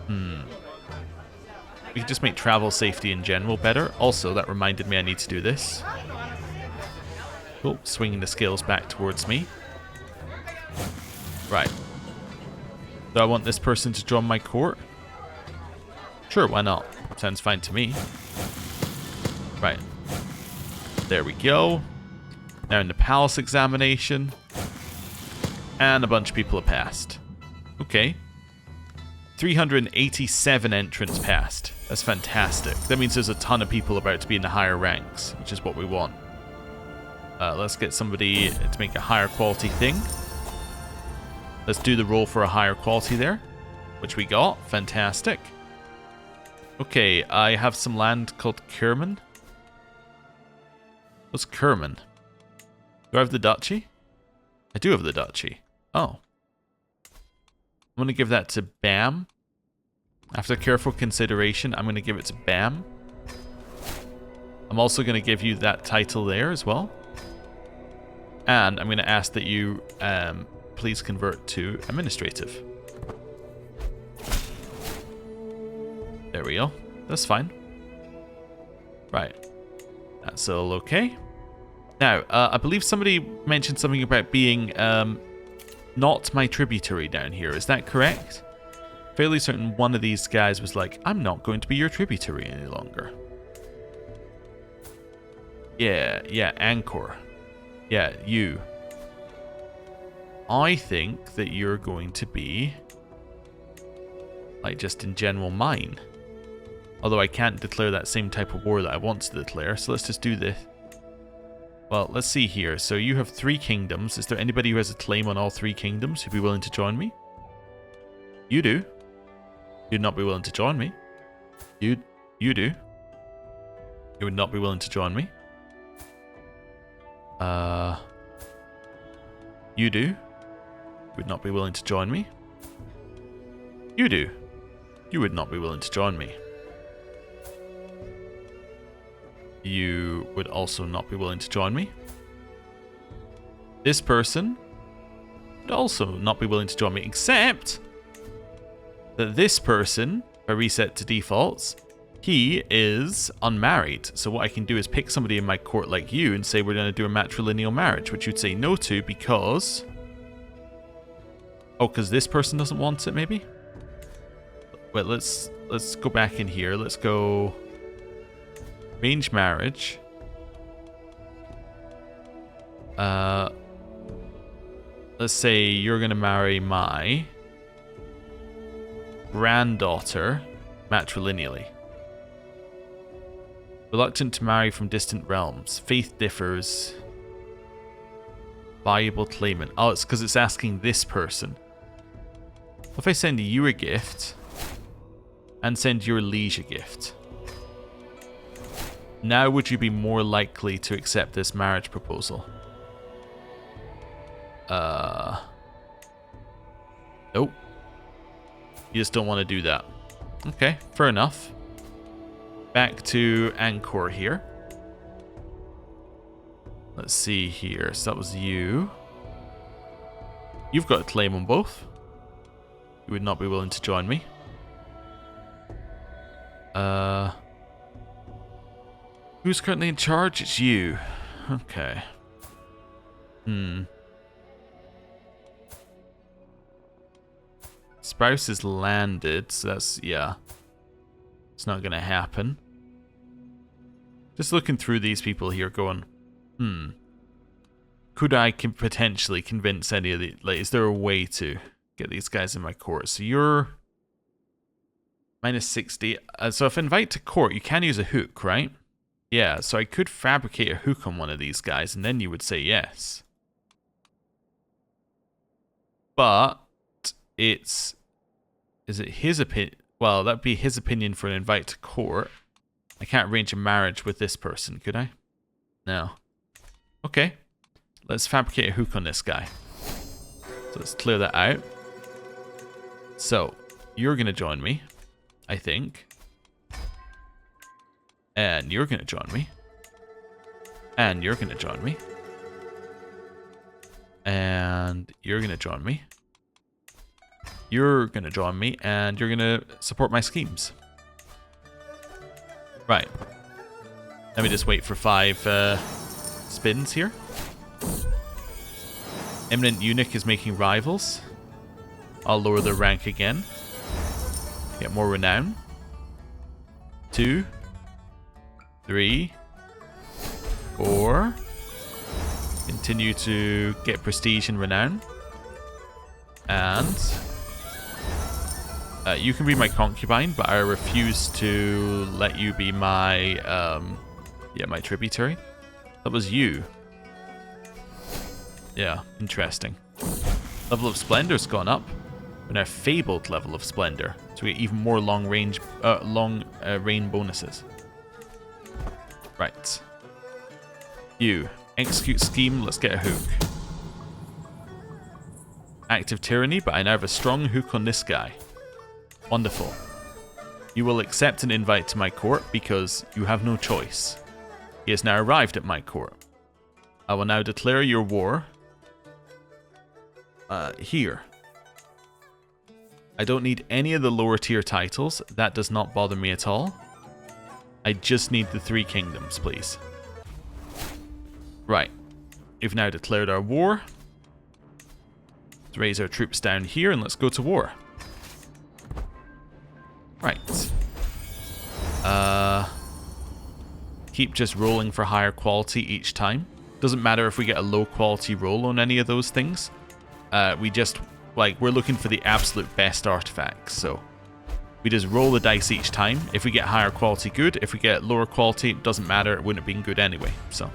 We could just make travel safety in general better. Also, that reminded me I need to do this. Cool, swinging the scales back towards me. Right. Do I want this person to join my court? Sure, why not? Sounds fine to me. Right. There we go. Now in the palace examination. And a bunch of people have passed. Okay. 387 entrants passed. That's fantastic. That means there's a ton of people about to be in the higher ranks, which is what we want. Let's get somebody to make a higher quality thing. Let's do the roll for a higher quality there, which we got. Fantastic. Okay, I have some land called Kerman. What's Kerman? Do I have the duchy? I do have the duchy. Oh. I'm going to give that to Bam. After careful consideration, I'm going to give it to Bam. I'm also going to give you that title there as well. And I'm going to ask that you please convert to administrative. There we go. That's fine. Right. That's all okay. Now, I believe somebody mentioned something about being not my tributary down here. Is that correct? Fairly certain one of these guys was like, I'm not going to be your tributary any longer. Yeah, Angkor. Yeah, you. I think that you're going to be, like, just in general mine. Although I can't declare that same type of war that I want to declare, so let's just do this. Well, let's see here. So you have 3 kingdoms. Is there anybody who has a claim on all 3 kingdoms who'd be willing to join me? You do. You'd not be willing to join me. You do. You would not be willing to join me. You do. You would not be willing to join me. You do. You would not be willing to join me. You would also not be willing to join me. This person would also not be willing to join me, except that this person, if I reset to defaults, he is unmarried. So what I can do is pick somebody in my court like you and say we're going to do a matrilineal marriage, which you'd say no to because... Oh, because this person doesn't want it, maybe? Wait, let's go back in here. Let's go... Arranged marriage. Let's say you're going to marry my granddaughter matrilineally. Reluctant to marry from distant realms. Faith differs. Valuable claimant. Oh, it's because it's asking this person. What if I send you a gift and send your liege a gift? Now would you be more likely to accept this marriage proposal? Nope. You just don't want to do that. Okay, fair enough. Back to Angkor here. Let's see here. So that was you. You've got a claim on both. You would not be willing to join me. Who's currently in charge? It's you. Okay. Spouse is landed, so that's, yeah. It's not gonna happen. Just looking through these people here going, could I potentially convince any of the, like, is there a way to get these guys in my court? So you're Minus 60. So if invite to court, you can use a hook, right? Yeah, so I could fabricate a hook on one of these guys, and then you would say yes. But it's... Is it his opinion? Well, that'd be his opinion for an invite to court. I can't arrange a marriage with this person, could I? No. Okay. Let's fabricate a hook on this guy. So let's clear that out. So, you're going to join me, I think. And you're going to join me. And you're going to join me. And you're going to join me. You're going to join me, and you're going to support my schemes. Right. Let me just wait for 5 spins here. Eminent Eunuch is making rivals. I'll lower their rank again. Get more renown. 2, 3, 4. Continue to get prestige and renown. And you can be my concubine, but I refuse to let you be my my tributary. That was you. Yeah, interesting. Level of Splendor's gone up. We're now fabled level of Splendor, so we get even more long reign bonuses. Right. You execute scheme. Let's get a hook. Active tyranny, but I now have a strong hook on this guy. Wonderful. You will accept an invite to my court because you have no choice. He has now arrived at my court. I will now declare your war. Here. I don't need any of the lower tier titles. That does not bother me at all. I just need the 3 kingdoms, please. Right. We've now declared our war. Let's raise our troops down here and let's go to war. Right. Keep just rolling for higher quality each time. Doesn't matter if we get a low quality roll on any of those things. We just, we're looking for the absolute best artifacts, so we just roll the dice each time. If we get higher quality, good. If we get lower quality, it doesn't matter. It wouldn't have been good anyway, so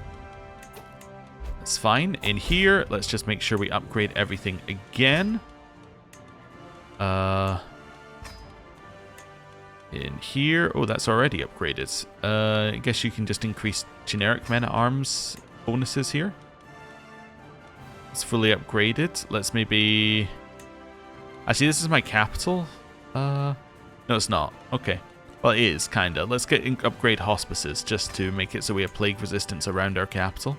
that's fine. In here, let's just make sure we upgrade everything again. In here, oh, that's already upgraded. I guess you can just increase generic men-at-arms bonuses here. It's fully upgraded. Let's maybe... Actually, this is my capital. No, it's not. Okay. Well, it is, kinda. Let's upgrade hospices just to make it so we have plague resistance around our capital.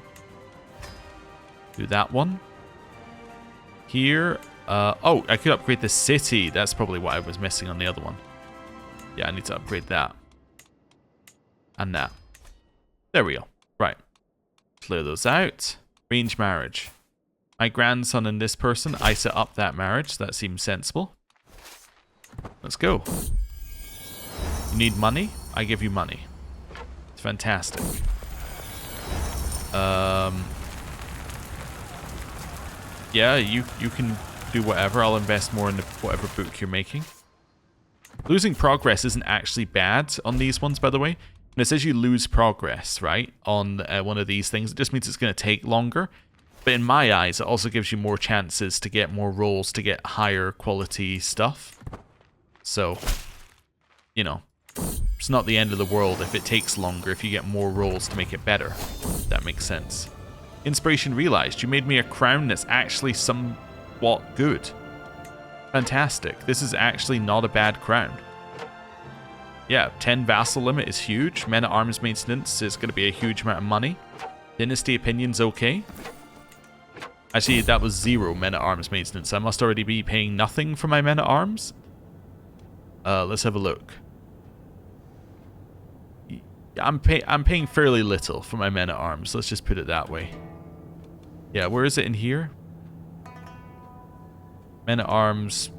Do that one. Here. Oh, I could upgrade the city. That's probably what I was missing on the other one. Yeah, I need to upgrade that. And that. There we go. Right. Clear those out. Arrange marriage. My grandson and this person, I set up that marriage. That seems sensible. Let's go. You need money? I give you money. It's fantastic. Yeah, you can do whatever. I'll invest more in whatever book you're making. Losing progress isn't actually bad on these ones, by the way. And it says you lose progress, right, on one of these things. It just means it's going to take longer. But in my eyes, it also gives you more chances to get more rolls to get higher quality stuff. So, you know, it's not the end of the world if it takes longer, if you get more rolls to make it better. If that makes sense. Inspiration realized. You made me a crown that's actually somewhat good. Fantastic. This is actually not a bad crown. Yeah, 10 vassal limit is huge. Men-at-arms maintenance is going to be a huge amount of money. Dynasty opinion's okay. Actually, that was 0 men-at-arms maintenance. I must already be paying nothing for my men-at-arms. Let's have a look. I'm paying fairly little for my men-at-arms. Let's just put it that way. Yeah, where is it in here? Men-at-arms.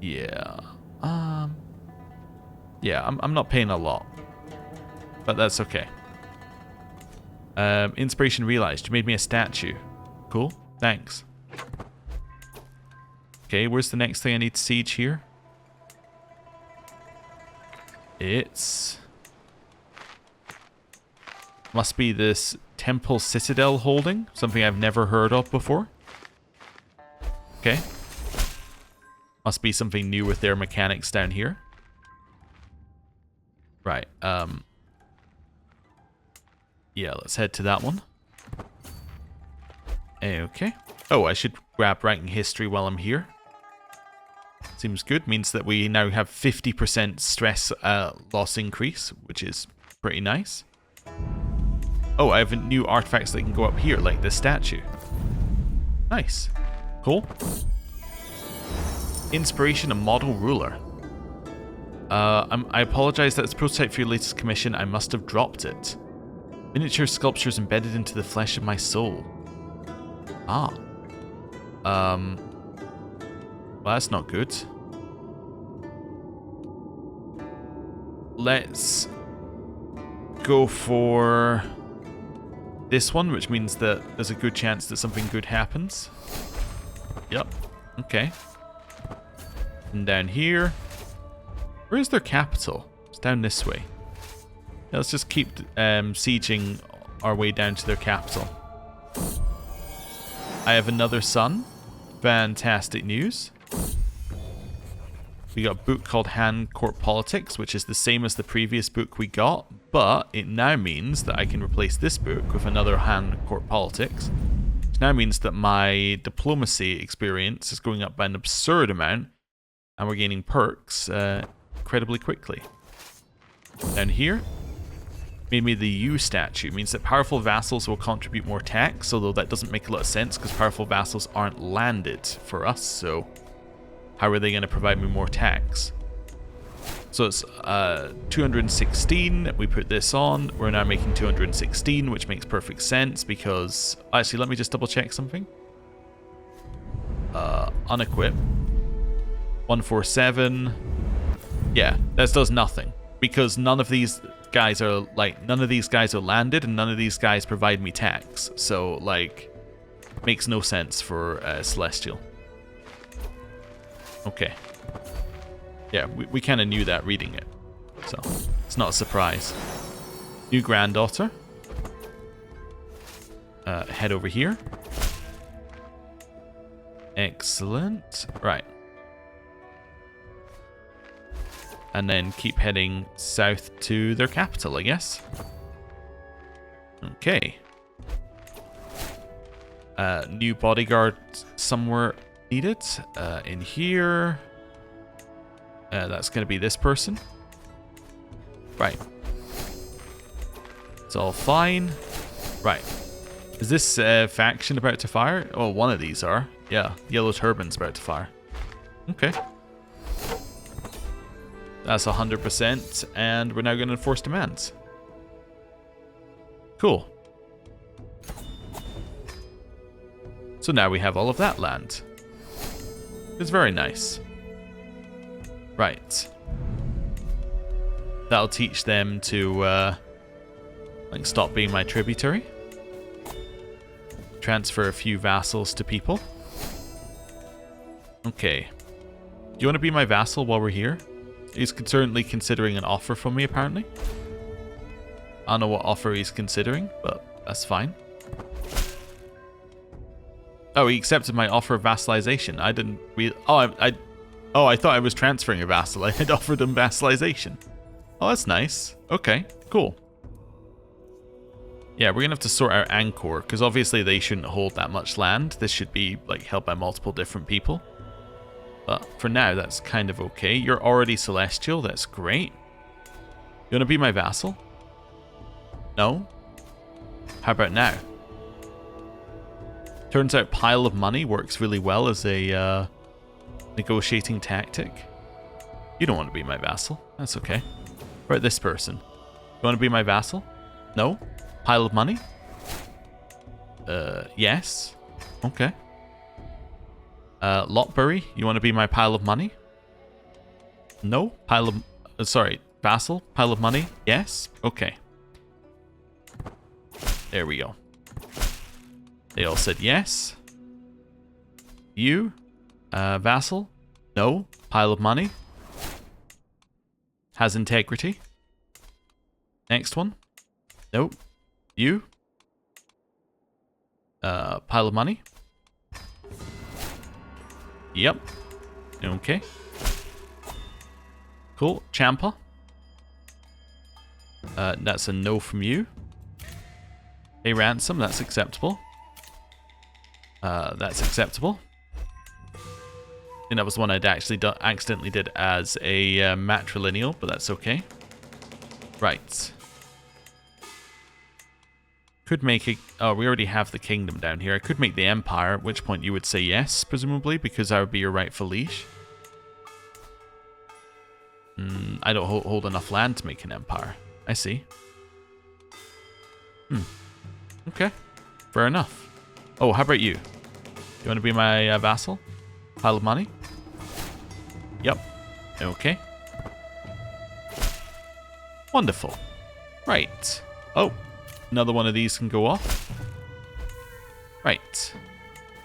Yeah. Yeah, I'm not paying a lot. But that's okay. Inspiration realized. You made me a statue. Cool. Thanks. Okay, where's the next thing I need to siege here? It's... must be this Temple Citadel holding. Something I've never heard of before. Okay. Must be something new with their mechanics down here. Right, yeah, let's head to that one. Okay. Oh, I should grab ranking history while I'm here. Seems good. Means that we now have 50% stress loss increase, which is pretty nice. Oh, I have new artifacts that can go up here, like this statue. Nice. Cool. Inspiration, a model ruler. I apologize, that's a prototype for your latest commission. I must have dropped it. Miniature sculptures embedded into the flesh of my soul. Ah. Well, that's not good. Let's go for this one, which means that there's a good chance that something good happens. Yep. Okay. And down here. Where is their capital? It's down this way. Yeah, let's just keep sieging our way down to their capital. I have another son. Fantastic news. We got a book called Hand Court Politics, which is the same as the previous book we got, but it now means that I can replace this book with another Hand Court Politics. Which now means that my diplomacy experience is going up by an absurd amount, and we're gaining perks incredibly quickly. Down here, made me the U statue. It means that powerful vassals will contribute more tax, although that doesn't make a lot of sense because powerful vassals aren't landed for us, so how are they going to provide me more tax? So it's 216, we put this on, we're now making 216, which makes perfect sense because... Actually, let me just double check something. Unequip. 147. Yeah, that does nothing. Because none of these guys are, landed and none of these guys provide me tax. So, like, makes no sense for Celestial. Okay. Yeah, we kind of knew that reading it. So, it's not a surprise. New granddaughter. Head over here. Excellent. Right. And then keep heading south to their capital, I guess. Okay. New bodyguard somewhere needed. In here. That's going to be this person. Right. It's all fine. Right. Is this faction about to fire? Oh, one of these are. Yeah, Yellow Turban's about to fire. Okay. That's 100%, and we're now going to enforce demands. Cool. So now we have all of that land. It's very nice. Right. That'll teach them to, like, stop being my tributary. Transfer a few vassals to people. Okay. Do you want to be my vassal while we're here? He's certainly considering an offer from me, apparently. I don't know what offer he's considering, but that's fine. Oh, he accepted my offer of vassalization. I didn't really... Oh, I thought I was transferring a vassal. I had offered him vassalization. Oh, that's nice. Okay, cool. Yeah, we're going to have to sort out Angkor, because obviously they shouldn't hold that much land. This should be, like, held by multiple different people. But for now, that's kind of okay. You're already Celestial. That's great. You want to be my vassal? No? How about now? Turns out pile of money works really well as a negotiating tactic. You don't want to be my vassal. That's okay. What about this person? You want to be my vassal? No? Pile of money? Yes. Okay. Lotbury, you want to be my pile of money? No? Pile of... sorry, vassal? Pile of money? Yes? Okay. There we go. They all said yes. You? Vassal? No? Pile of money? Has integrity. Next one. Nope. You. Pile of money. Yep. Okay. Cool. Champa. That's a no from you. A ransom. That's acceptable. That's acceptable. I think that was one I'd actually accidentally did as a matrilineal, but that's okay. Right. Could make it... Oh, we already have the kingdom down here. I could make the empire, at which point you would say yes, presumably, because I would be your rightful liege. I don't hold enough land to make an empire. I see. Okay. Fair enough. Oh, how about you? You want to be my vassal? Pile of money? Yep. Okay. Wonderful. Right. Oh. Another one of these can go off. Right.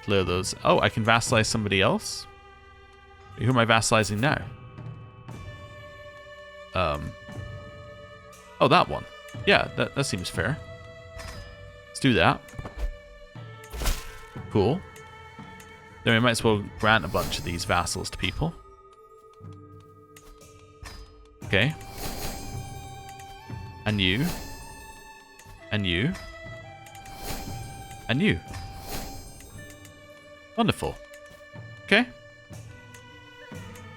Clear those. Oh, I can vassalize somebody else? Who am I vassalizing now? Oh, that one. Yeah, that seems fair. Let's do that. Cool. Then we might as well grant a bunch of these vassals to people. Okay. And you. And you. And you. Wonderful. Okay.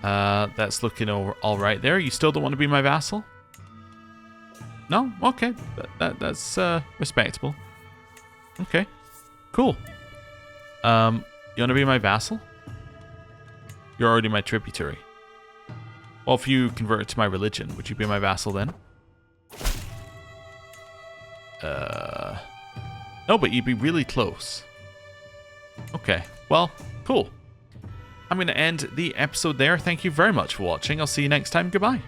That's looking all right there. You still don't want to be my vassal? No? Okay. That's respectable. Okay. Cool. You want to be my vassal? You're already my tributary. Well, if you convert it to my religion, would you be my vassal then? No, but you'd be really close. Okay, well, cool. I'm going to end the episode there. Thank you very much for watching. I'll see you next time. Goodbye.